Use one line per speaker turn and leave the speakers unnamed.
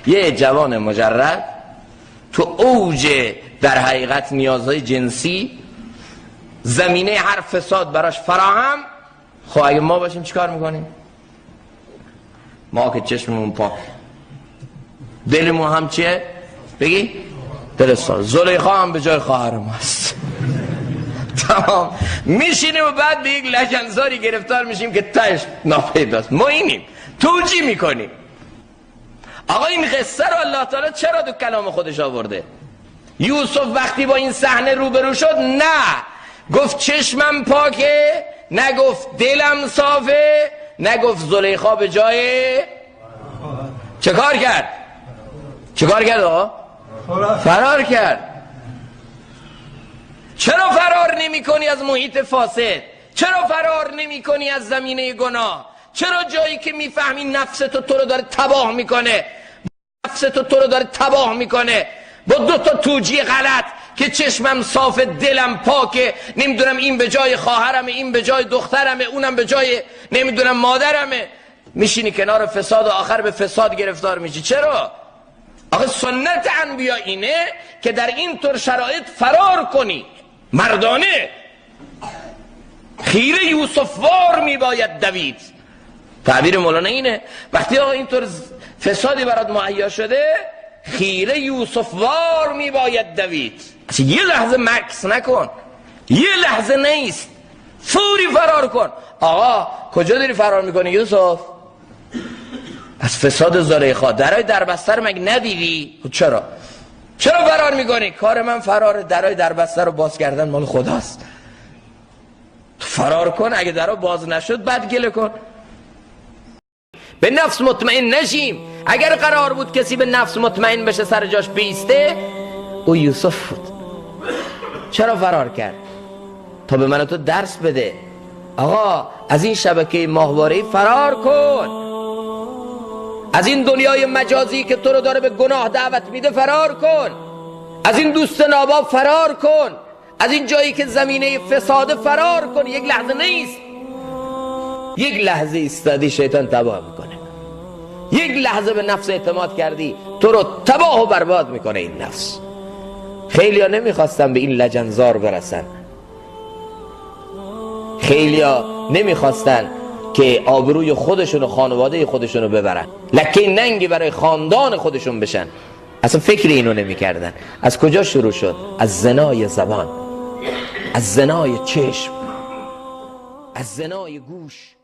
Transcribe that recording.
یه جوان مجرد تو اوج در حقیقت نیازهای جنسی، زمینه هر فساد براش فراهم. خب اگه ما باشیم چیکار میکنیم؟ ما که چشممون پاک، دلمون هم چیه؟ بگی؟ دل صاف. زلیخا هم به جای خواهر ماست. تمام. میشینیم و بعد به یک لجنزاری گرفتار میشیم که تاش ناپیداست. ما اینیم توجیه میکنیم. آقا این قصه رو الله تعالی چرا تو کلام خودش آورده؟ یوسف وقتی با این صحنه روبرو شد، نه گفت چشمم پاکه، نه گفت دلم صافه، نه گفت زلیخا به جای. چه کار کرد؟ چه کار کرد آقا؟ فرار کرد. چرا فرار نمی کنی از محیط فاسد؟ چرا فرار نمی کنی از زمینه گناه؟ چرا جایی که میفهمی نفس تو رو داره تباه میکنه، نفس تو رو داره تباه میکنه با دو تا توجیه غلط که چشمم صاف، دلم پاکه، نمیدونم این به جای خواهرمه، این به جای دخترمه، اونم به جای نمیدونم مادرمه، میشینی کنار فساد و آخر به فساد گرفتار میشی. چرا؟ آخه سنت انبیا اینه که در این طور شرایط فرار کنی مردانه. خیره یوسف وار میباید دوید. تعبیر مولانا اینه. وقتی آقا اینطور فسادی برات مهیا شده، خیره یوسف وار میباید دوید. یه لحظه مکس نکن، یه لحظه نیست، فوری فرار کن. آقا کجا داری فرار میکنی یوسف؟ از فساد زلیخا. درای دربسته رو مگه ندیدی؟ چرا فرار میکنی؟ کار من فرار. درای دربسته رو باز کردن مال خداست. تو فرار کن، اگه درا باز نشد بعد گله کن. به نفس مطمئن نشیم. اگر قرار بود کسی به نفس مطمئن بشه سر جاش بیسته، او یوسف بود. چرا فرار کرد؟ تا به من و تو درس بده. آقا از این شبکه ماهواره‌ای فرار کن، از این دنیای مجازی که تو رو داره به گناه دعوت میده فرار کن، از این دوست نابا فرار کن، از این جایی که زمینه فساد فرار کن. یک لحظه نیست. یک لحظه ایستادی شیطان تباه میکنه. یک لحظه به نفس اعتماد کردی تو رو تباه و برباد میکنه این نفس. خیلی ها نمیخواستن به این لجنزار برسن، خیلی ها نمیخواستن که آبروی خودشون و خانواده خودشون رو ببرن، لکه ننگی برای خاندان خودشون بشن. اصلا فکر اینو نمیکردن. از کجا شروع شد؟ از زنای زبان، از زنای چشم، از زنای گوش.